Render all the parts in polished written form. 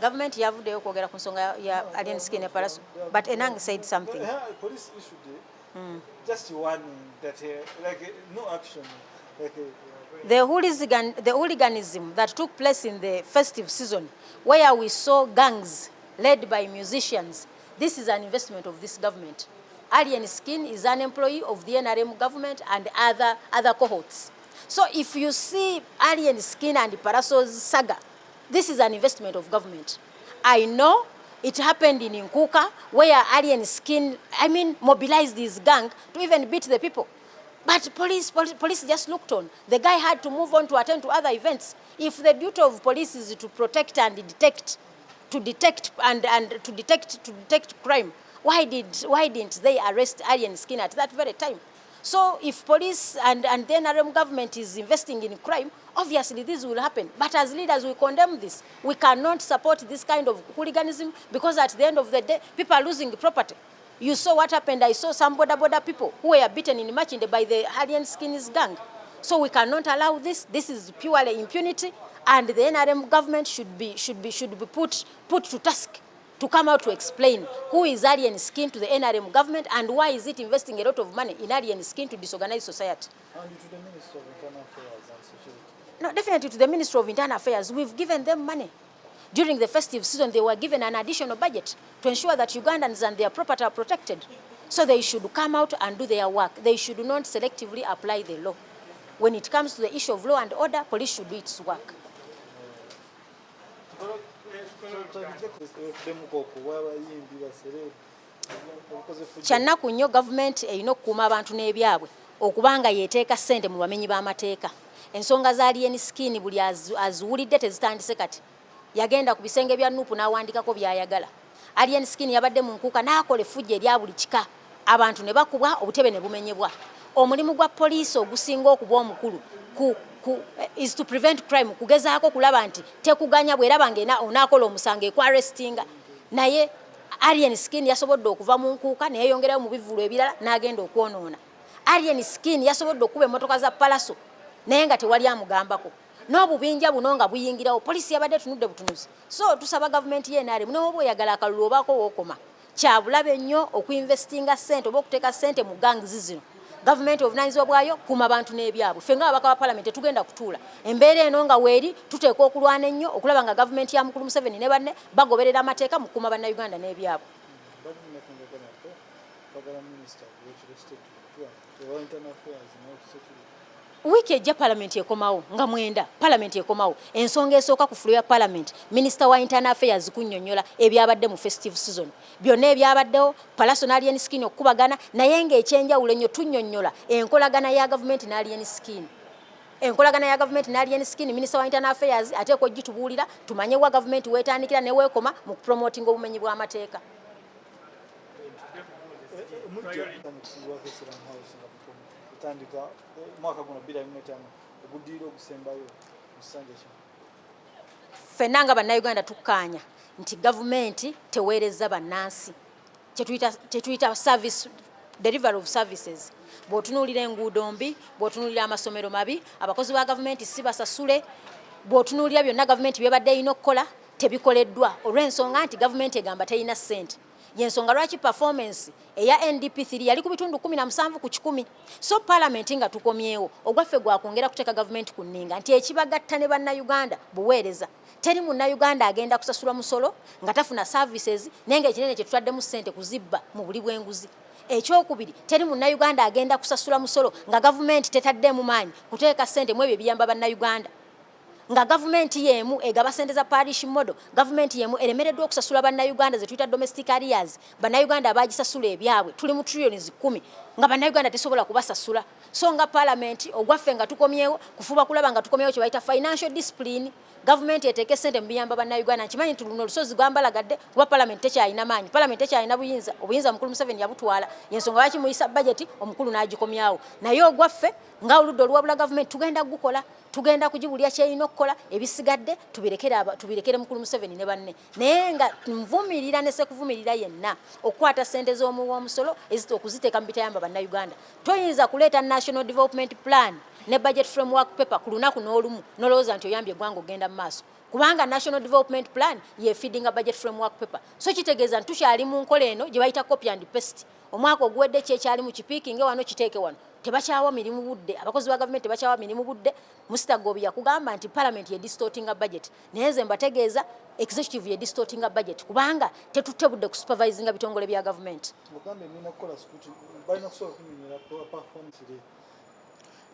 government yavuddeyo okwogera ku nsonga ya Allien skin e Pallaso, but Enang said something. Police issued just warning that no action. The hooliganism that took place in the festive season, where we saw gangs led by musicians, this is an investment of this government. Allien Skin is an employee of the NRM government and other cohorts. So if you see Allien Skin and Pallaso's saga, this is an investment of government. I know it happened in Nkuka, where Allien Skin, mobilized his gang to even beat the people. But police just looked on. The guy had to move on to attend to other events. If the duty of police is to protect and detect crime, why didn't they arrest Allien Skin at that very time? So if police and the NRM government is investing in crime, obviously this will happen. But as leaders, we condemn this. We cannot support this kind of hooliganism because at the end of the day, people are losing property. You saw what happened. I saw some border people who were beaten in Machinde by the Allien Skin's gang. So we cannot allow this. This is purely impunity, and the NRM government should be put to task to come out to explain who is Allien Skin to the NRM government and why is it investing a lot of money in Allien Skin to disorganize society. And to the Minister of Internal Affairs and Security? No, definitely to the Ministry of Internal Affairs. We've given them money. During the festive season, they were given an additional budget to ensure that Ugandans and their property are protected. So they should come out and do their work. They should not selectively apply the law. When it comes to the issue of law and order, police should do its work. Kyannaku nnyo government erina okukuuma abantu n'ebyabwe okubanga yeeteeka ssente mu bamenyi b'amateeka. Ensonga za Allien Skin buli aziwulidde tezitandise kati. Yagenda ku bisenge bya Nuupu n'awandikako by'ayagala. Allien Skin yabadde mu Nkuka n'akola effujjo erya buli kika. Abantu ne bakubwa, obutebe ne bumenyebwa. Omulimu gwa poliisi ogusinga okuba omukulu is to prevent crime, kugezaako kulaba nti tekuganya bw'eraba ng'onaakola omusango ekwarestinga. Naye Allien Skin yasobodde okuva mu Nkuka ne yeeyongerayo mu bivvulu ebirala n'agenda okwonoona. Allien Skin yasobodde okuba emmotoka za Pallaso naye nga tewali amugambako. N'obubinja buno nga buyingirawo, poliisi yabadde tunudde butunuzi. So tusaba gavumenti y'NRM n'oba oyagala akalulu obaako wookoma. Kya bulabe nnyo okuinvestinga ssente oba okuteeka ssente mu gangs zino. Gavumenti obuvunaanyizibwa bwayo kuuma abantu n'ebyabwe. Ffe ng'ababaka ba Paalamenti tetugenda kutuula. Embeera eno nga weeri tuteekwa okulwana ennyo okulaba nga gavumenti ya Mukulu Museveni ne banne bagoberera amateeka mu kukuuma bannayuganda n'ebyabwe. Wiiki ejja Paalamenti ekomawo nga mwenda Paalamenti ekomawo ensonga esooka ku fulo ya Paalamenti Minisita wa Internal Affairs kunnyonnyola ebyabadde mu festive season byonna ebyabaddewo Pallaso n'Allien Skin okubagana naye ng'ekyenjawulo ennyo tunnyonnyola enkolagana ya gavumenti n'Allien Skin. Enkolagana ya gavumenti n'Allien Skin Minisita wa Internal Affairs ateekwa ogitubuulira tumanye wa gavumenti weetandikira ne weekoma mu kupromotinga obumenyi bw'amateeka. Ffenna nga bannayuganda tukkaanya nti gavumenti teweereza bannansi kyetuyita service delivery of services. Bw'otunuulira enguudo mbi, bw'otunuulira amasomero mabi, abakozi ba gavumenti si basasule, bw'otunuulira byonna gavumenti byebadde erina okukola tebikoleddwa olw'ensonga nti gavumenti egamba terina ssente. Yensonga lwaki performance eya NDP3 yali ku bitundu 17 ku 10. So Paalamenti nga tukomyewo ogwaffe gwakwongera kuteeka gavumenti ku nninga nti ekibagatta ne bannayuganda buweereza. Teri munnayuganda agenda kusasula musolo nga tafuna services naye ng'ekinene kye tutaddemu ssente kuzibba mu buli bw'enguzi. Ekyokubiri teri munnayuganda agenda kusasula musolo nga gavumenti tetaddeemu maanyi kuteeka ssente mu ebyo ebiyamba bannayuganda. Nga gavumenti yemu egaba ssente za parish model, gavumenti yemu eremereddwa okusasula bannayuganda ze tuyita domestic arrears, bannayuganda abagisasula ebyabwe tuli mu trillions 10 nga bannayuganda tesobola kubasasula. So nga Paalamenti ogwaffe nga tukomyewo kufuba kulaba nga tukomyewo kye bayita financial discipline. Gavumenti eteeke ssente mu biyamba bannayuganda nkimanyi nti luno olusozi gwambalagadde kuba Paalamenti tekyalina maanyi, Paalamenti tekyalina buyinza, obuyinza Mukulu Museveni yabutwala yensonga lwaki muyisa budget omukulu n'agikomyawo. Naye ogwaffe nga oludda oluwabula gavumenti tugenda gukola, tugenda kugibulya kyerina okukola, ebisigadde tubirekere Mukulu Museveni ne banne. Naye nga nvumirira ne sekuvumirira yenna okukwata ssente z'omuwoomusolo okuziteeka mu bitayamba bannayuganda. Toyinza kuleeta National Development Plan ne budget framework paper ku lunaku n'olumu nolowooza nti oyambye eggwanga ogenda mu maaso. kubanga national development plan ye feeding a budget framework paper so kitegeeza ntukyali mu nkola eno gye bayita copy and paste omwaka oguwedde kyekyali mu kipiikinge wano kiteeke wano tebakyawa mirimu budde abakozi ba gavumenti tebakyawa mirimu budde Mr. Gobi yakugamba nti parliament ye distorting a budget naye nze mbategeeza executive ye distorting a budget kubanga tetutte budde ku supervising bitongole bya gavumenti.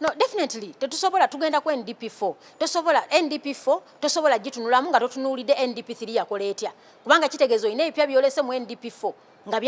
No, definitely. Tetusobola tugenda ku NDP4. Tosobola NDP4, tosobola gitunulamu nga totunuulidde NDP3 yakola etya. Kubanga kitegeezo ine ebipya byolese mu NDP4 nga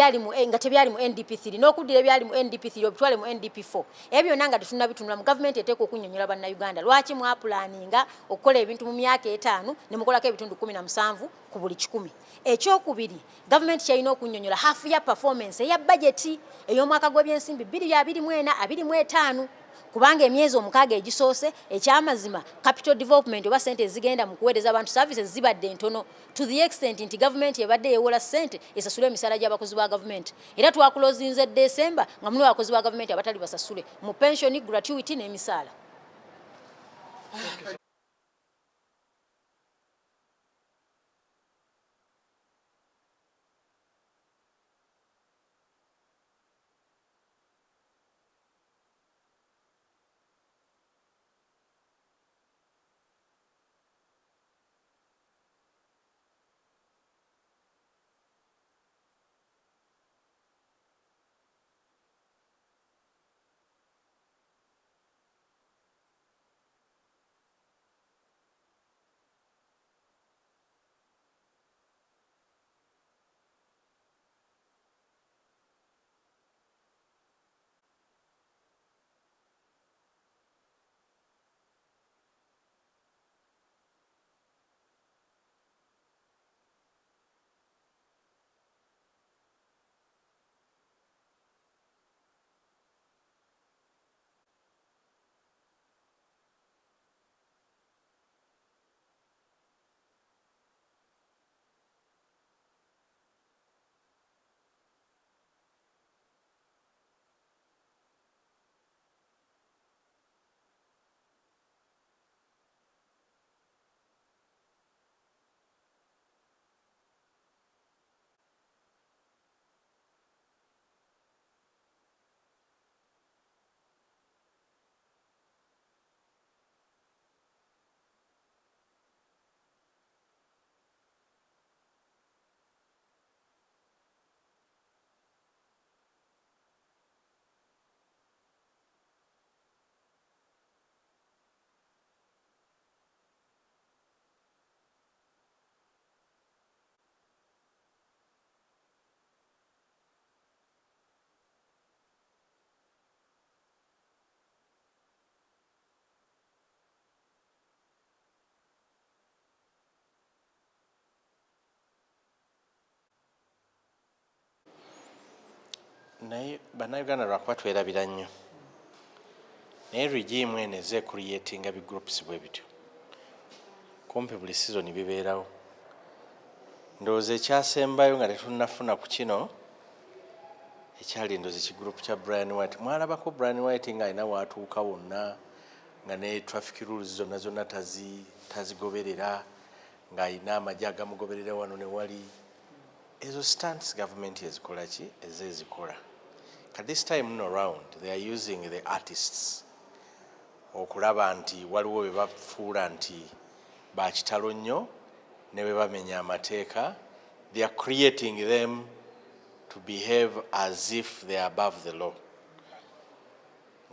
tebyali mu NDP3 n'okuddira ebyali mu NDP3 obitwale mu NDP4. Ebyo byonna nga tetunabitunda mu gavumenti eteeka okunnyonnyola bannayuganda. Lwaki mwapulaninga okukola ebintu mu myaka 5 ne mukolako ebitundu 17 ku buli 100. Ekyokubiri, gavumenti kyalina okunnyonnyola hafu ya performance eya budget ey'omwaka gw'ebyensimbi 2024-2025. Kubanga emyezi omukaaga egisoose ekyamazima capital development oba sente ezigenda mu kuweereza abantu services zibadde ntono to the extent nti gavumenti ebadde yeewola sente esasule emisaala gy'abakozi ba gavumenti era twakulozinze December nga mulimu abakozi ba gavumenti abatali basasule mu pension gratuity n'emisaala. naye bannayuganda lwakuba twerabira nnyo naye regimu eno eza creatinga bigroups bwe bityo kumpi buli season bibeerawo ndowooza ekyasembayo nga tetunnafuna ku kino ekyali ndowooza ekigroup kya Brian White mwalabako Brian White nga alina waatuuka wonna nga ne traffic rules zonna tazigoberera ng'alina amagye agamugoberera wano ne wali ezo stunts gavumenti ezikola ki ezikola. At this time around they are using the artists okulaba nti waliwo bwe bafuula nti bakitalo nnyo ne bwe bamenya amateeka. They are creating them to behave as if they are above the law.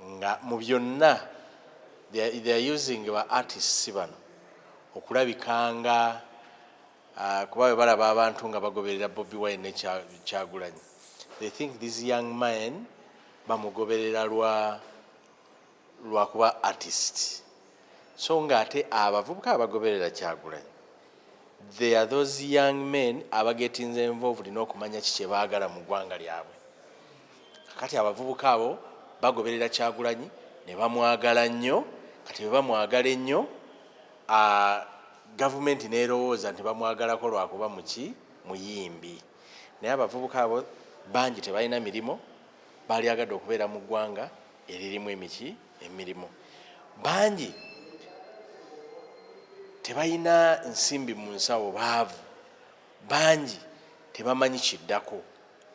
Nga mu byonna they are using ba artists bano okulabikanga kuba bwe balaba abantu nga bagoberera Bobi Wine ne Kyagulanyi. They think this young man bamugoberera lwa kuba artist. So nga ate abavubuka abagoberera Kyagulanyi, they are those young men abagetinze involved n'okumanya kiki baagala mu ggwanga lyabwe. Kati abavubuka abo bagoberera Kyagulanyi ne bamwagala nnyo. Kati bwe bamwagala ennyo gavumenti n'erowooza nti bamwagalako lwakuba muyimbi. Naye abavubuka abo bangi tebalina mirimo, baali agadde okubeera mu ggwanga eririmu emirimu. Bangi tebalina nsimbi mu nsawo, baavu bangi, tebamanyi kiddako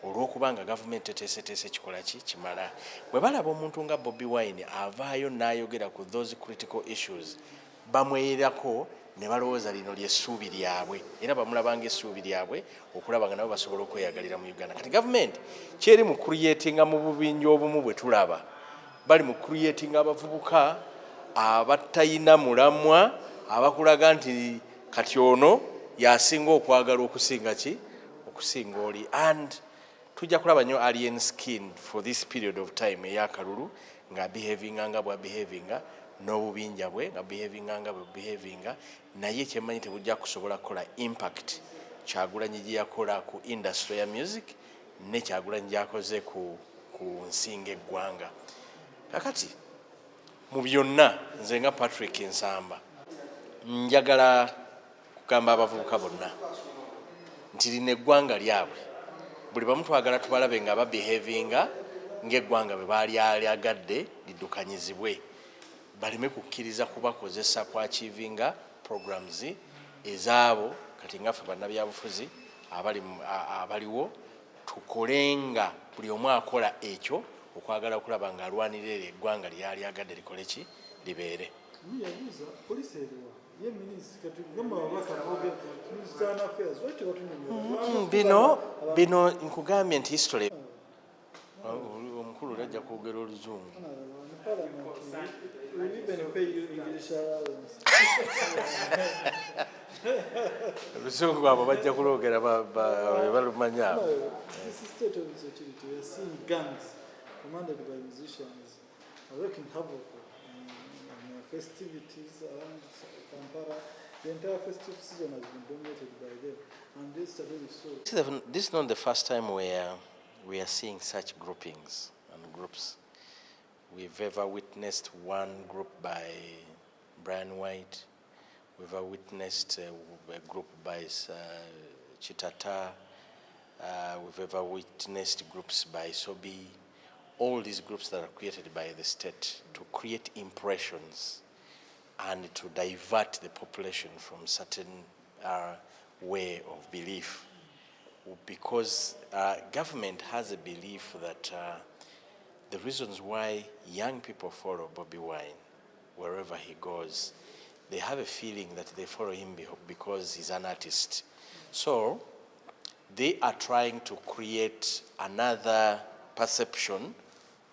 olw'okuba nga gavumenti eteeseteese kikola ki kimala. Bwe balaba omuntu nga Bobi Wine avaayo n'ayogera ku those critical issues, bamweyerako ne balowooza lino ly'essuubi lyabwe, era bamulabanga essuubi lyabwe okulaba nga nabo basobola okweyagalira mu Uganda. Kati gavumenti kyeri mu creatinga mu bubinja obumu bwe tulaba, bali mu creatinga abavubuka abatayina mulamwa, abakulaga nti kati ono yasinga okwagala okusinga ki, okusinga oli. And tujja kulaba nnyo Allien skin for this period of time ey'akalulu nga behavinga nga bwa behavinga, n'obubinja bwe nga behavinga nga bwe behavinga, naye kyemmanyi tebujja kusobola kukola impact Kyagulanyi gye yakola ku industry ya music ne Kyagulanyi gy'akoze ku nsinga eggwanga. Kakati mu byonna nze nga Patrick Nsamba njagala kugamba abavubuka bonna nti lino eggwanga lyabwe, buli bamu twagala tubalabe nga babehavinga ng'eggwanga bwe baalyagadde liddukanyizibwe, baleme kukkiriza kubakozesa ku achievinga programs ezaabo. Kati ngaffe bannabyabufuzi abaliwo tukolenga buli omu akola ekyo okwagala okulaba nga alwanirira eggwanga lyalyagadde likole ki, libeere. Bino nkugambye nti history omukulu lajja kwogera oluzungu. Oluzungu abo bajja kulogera balumanya. Commanded by musicians are wreaking havoc on festivities around Kampala. The entire festive season has been dominated by them, and yesterday we saw. This is not the first time we are seeing such groupings and groups. We've ever witnessed one group by Brian White. We've ever witnessed a group by Chitata. We've ever witnessed groups by Sobi. All these groups that are created by the state to create impressions and to divert the population from certain way of belief. Because government has a belief that the reasons why young people follow Bobi Wine wherever he goes, they have a feeling that they follow him because he's an artist. So they are trying to create another perception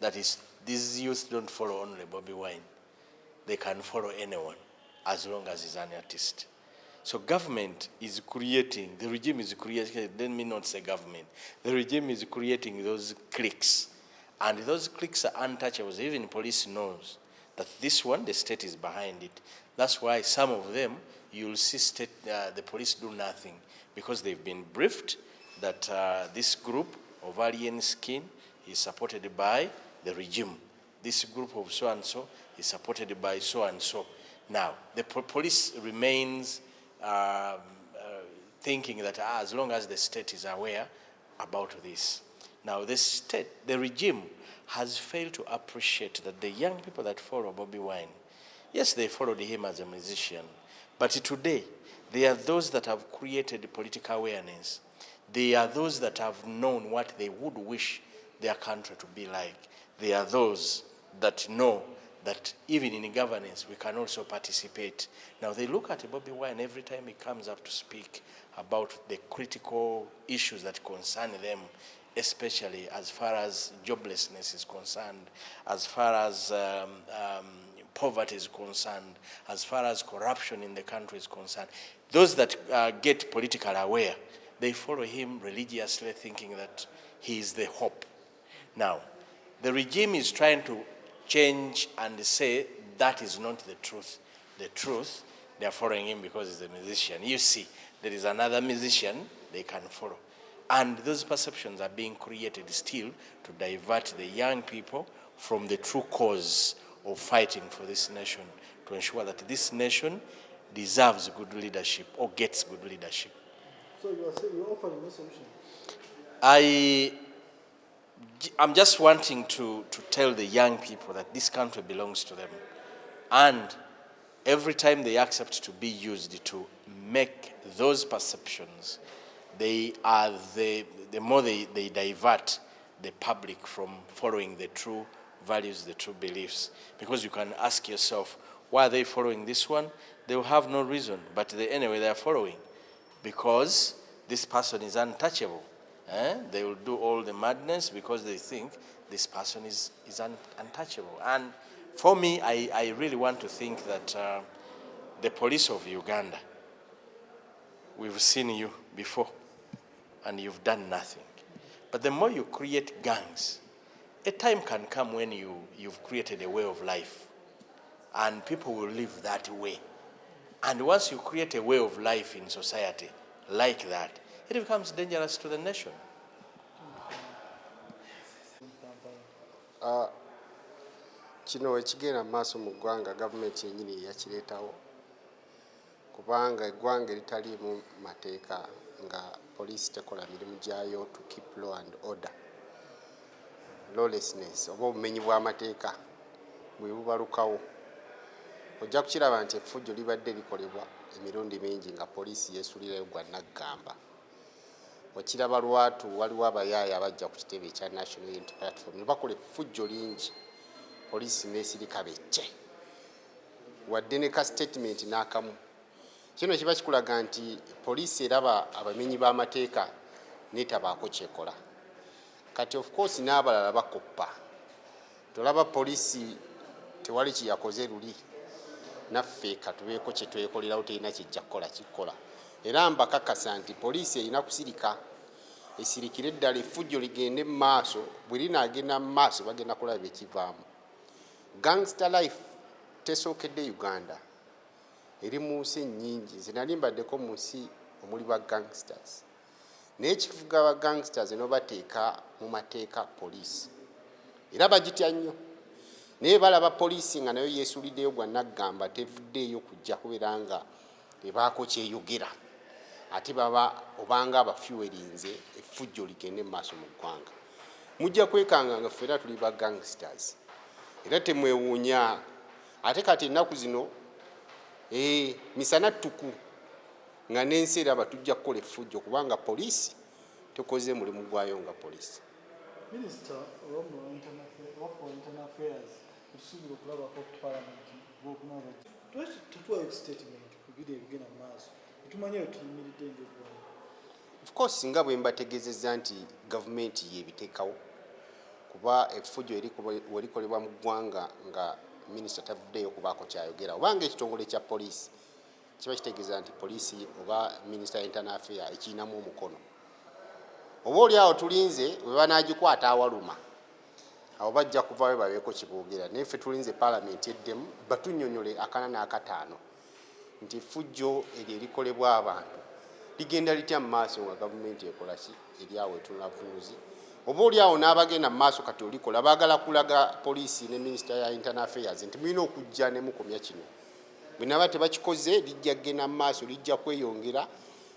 that is, these youth don't follow only Bobi Wine. They can follow anyone as long as he's an artist. So government is creating, the regime is creating, let me not say government, the regime is creating those cliques. And those cliques are untouchables. Even police knows that this one, the state is behind it. That's why some of them, you'll see the police do nothing because they've been briefed that this group of Allien skin is supported by the regime. This group of so-and-so is supported by so-and-so. Now, the police remains thinking that as long as the state is aware about this. Now, the state, the regime, has failed to appreciate that the young people that follow Bobi Wine, yes, they followed him as a musician, but today, they are those that have created political awareness. They are those that have known what they would wish their country to be like. They are those that know that even in governance, we can also participate. Now, they look at Bobi Wine every time he comes up to speak about the critical issues that concern them, especially as far as joblessness is concerned, as far as poverty is concerned, as far as corruption in the country is concerned. Those that get politically aware, they follow him religiously, thinking that he is the hope. Now, the regime is trying to change and say that is not the truth. The truth, they are following him because he's a musician. You see, there is another musician they can follow. And those perceptions are being created still to divert the young people from the true cause of fighting for this nation, to ensure that this nation deserves good leadership or gets good leadership. So you're offering no solution? I'm just wanting to tell the young people that this country belongs to them. And every time they accept to be used to make those perceptions, they are the more they divert the public from following the true values, the true beliefs. Because you can ask yourself, why are they following this one? They will have no reason, but anyway they are following because this person is untouchable. They will do all the madness because they think this person is untouchable. And for me, I really want to think that the police of Uganda, we've seen you before and you've done nothing. But the more you create gangs, a time can come when you've created a way of life and people will live that way. And once you create a way of life in society like that, it becomes dangerous to the nation. Kino ekigenda maaso mu ggwanga gavumenti yennyini yakireetawo kubanga eggwanga eritaliimu mateeka nga poliisi tekola mirimu gyayo to keep law and order. Lawlessness oba obumenyi bw'amateeka bwe bubalukawo ojja kukiraba nti effujjo libadde likolebwa emirundi mingi nga poliisi yeesuulirayo gwa naggamba. Okiraba lwatu waliwo abayaaya abajja ku kitebe ekya National Unity Platform ne bakola effujjo lingi poliisi n'esirika becce wadde ne ka statement n'akamu. Kino kiba kikulaga nti poliisi eraba abamenyi b'amateeka n'etabaako kyekola. Kati of course n'abalala bakoppa. Tolaba poliisi tewali kyeyakoze luli naffe katubeeko kye twekolerawo terina kijja kukola kikola. Era mbakakasa nti poliisi erina kusirika esirikire eddala effujjo ligende mu maaso, bwe linaagenda mu maaso bagenda kulaba ekivaamu. Gangster life tesookedde Uganda, eri mu nsi nnyingi. Nze nali mbaddeko mu nsi omuli ba gangsters naye kifuga ba gangsters n'obateeka mu mateeka poliisi era bagitya nnyo, naye balaba poliisi nga nayo yeesuuliddeyo gwa naggamba tevuddeeyo kujja kubeera nga ebaako kyeyogera ate baba obanga abafuwerinze effujjo ligende mu maaso mu ggwanga. Mujja kwekanga nga ffera tuli ba gangsters era temwewuunya ate kati ennaku zino misana ttuku nga n'ensi eraba tujja kukola effujjo kubanga poliisi tekoze mulimu gwayo nga poliisi. Minister for Internal Affairs usuubira okulabako palamenti bw'okunaba tutuwayo statement kugira ebigenda mu maaso tumanye tuyimiridde ng'eggwanga. Of course nga bwe mbategeezezza nti gavumenti yeebiteekawo kuba effujjo werikolebwa mu ggwanga nga minisita tavuddeyo kubaako kyayogera obanga ekitongole kya poliisi kiba kitegeeza nti poliisi oba minisita ya internal affairs ekiyinamu omukono. Oba oli awo tulinze bwe banaagikwata awaluma awo bajja kuvaayo babeeko kiboogera, naye ffe tulinze paalamenti eddemu batunnyonnyole akana n'akataano nti effujjo eryo erikolebwa abantu ligenda litya mu maaso nga gavumenti ekola ki eri awo etunavunuzi. Oba oli awo n'abagenda mu maaso kati olikola baagala kulaga poliisi ne minisita ya internal affairs nti mulina okujja ne mukomya kino. Bwe naba tebakikoze lijja kgenda mu maaso lijja kweyongera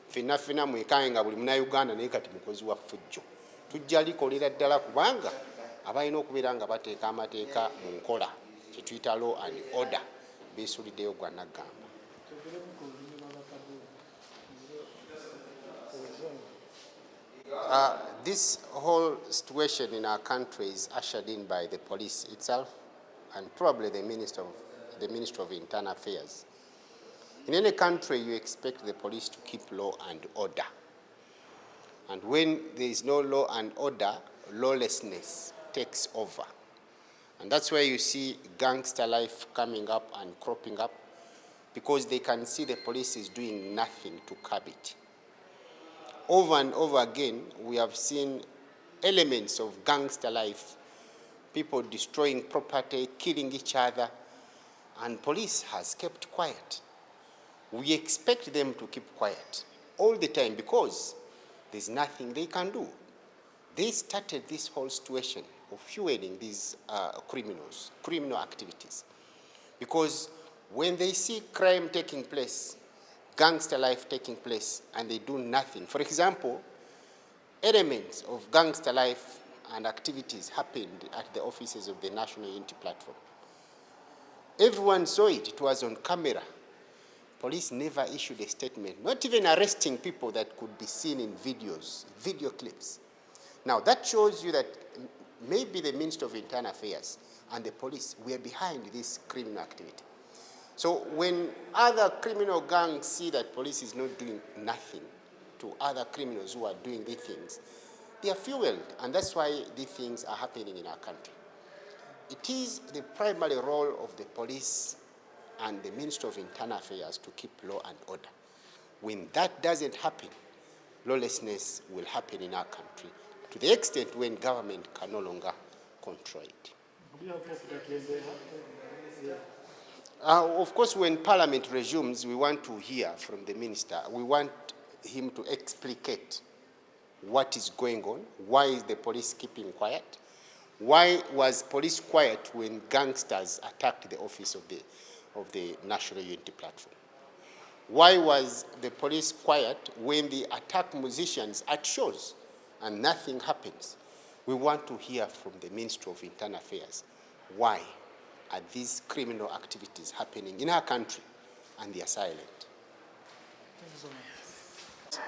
ffenna mwekange nga buli munnauganda naye kati mukozi wa ffujjo. Tujja likolera ddala kubanga abalina okubeera nga bateeka amateeka mu nkola kye tuyita law and order beesuuliddeyo gwa naggamba. This whole situation in our country is ushered in by the police itself and probably the Ministry of Internal Affairs. In any country, you expect the police to keep law and order. And when there is no law and order, lawlessness takes over. And that's where you see gangster life coming up and cropping up because they can see the police is doing nothing to curb it. Over and over again, we have seen elements of gangster life, people destroying property, killing each other, and police has kept quiet. We expect them to keep quiet all the time because there's nothing they can do. They started this whole situation of fueling these criminal activities. Because when they see crime taking place, gangster life taking place, and they do nothing. For example, elements of gangster life and activities happened at the offices of the National Unity Platform. Everyone saw it. It was on camera. Police never issued a statement, not even arresting people that could be seen in videos, video clips. Now, that shows you that maybe the Minister of Internal Affairs and the police were behind this criminal activity. So when other criminal gangs see that police is not doing nothing to other criminals who are doing these things, they are fueled, and that's why these things are happening in our country. It is the primary role of the police and the Minister of Internal Affairs to keep law and order. When that doesn't happen, lawlessness will happen in our country to the extent when government can no longer control it. Do you have hope that when they happen? Of course, when Parliament resumes, we want to hear from the Minister. We want him to explicate what is going on. Why is the police keeping quiet? Why was police quiet when gangsters attacked the office of the National Unity Platform? Why was the police quiet when they attack musicians at shows and nothing happens? We want to hear from the Ministry of Internal Affairs. Why are these criminal activities happening in our country and they are silent?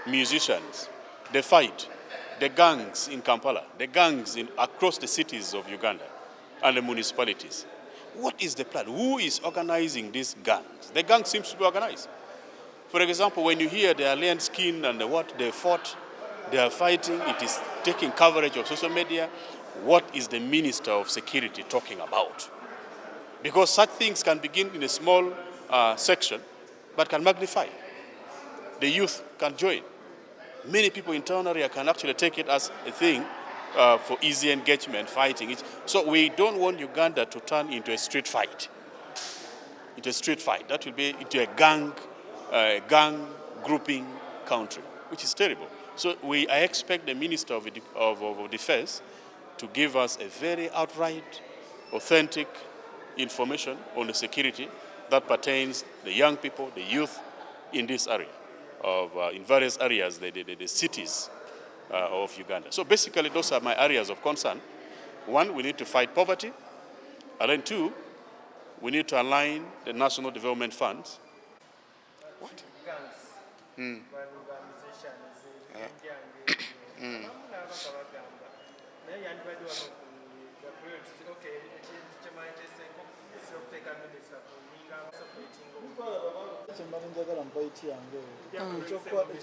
Musicians, they fight. The gangs in Kampala, the gangs across the cities of Uganda and the municipalities. What is the plan? Who is organizing these gangs? The gang seems to be organized. For example, when you hear the Allien skin and what they fought, they are fighting, it is taking coverage of social media. What is the Minister of Security talking about? Because such things can begin in a small section, but can magnify. The youth can join. Many people internally can actually take it as a thing for easy engagement, fighting it. So we don't want Uganda to turn into a street fight. Into a street fight. That will be into a gang grouping country, which is terrible. So I expect the Minister of Defense to give us a very outright, authentic information on the security that pertains the young people, the youth in this area. In various areas, the cities of Uganda. So basically, those are my areas of concern. One, we need to fight poverty. And then two, we need to align the national development funds. What? Kyemala njagala mpaiti yange ekyokukwata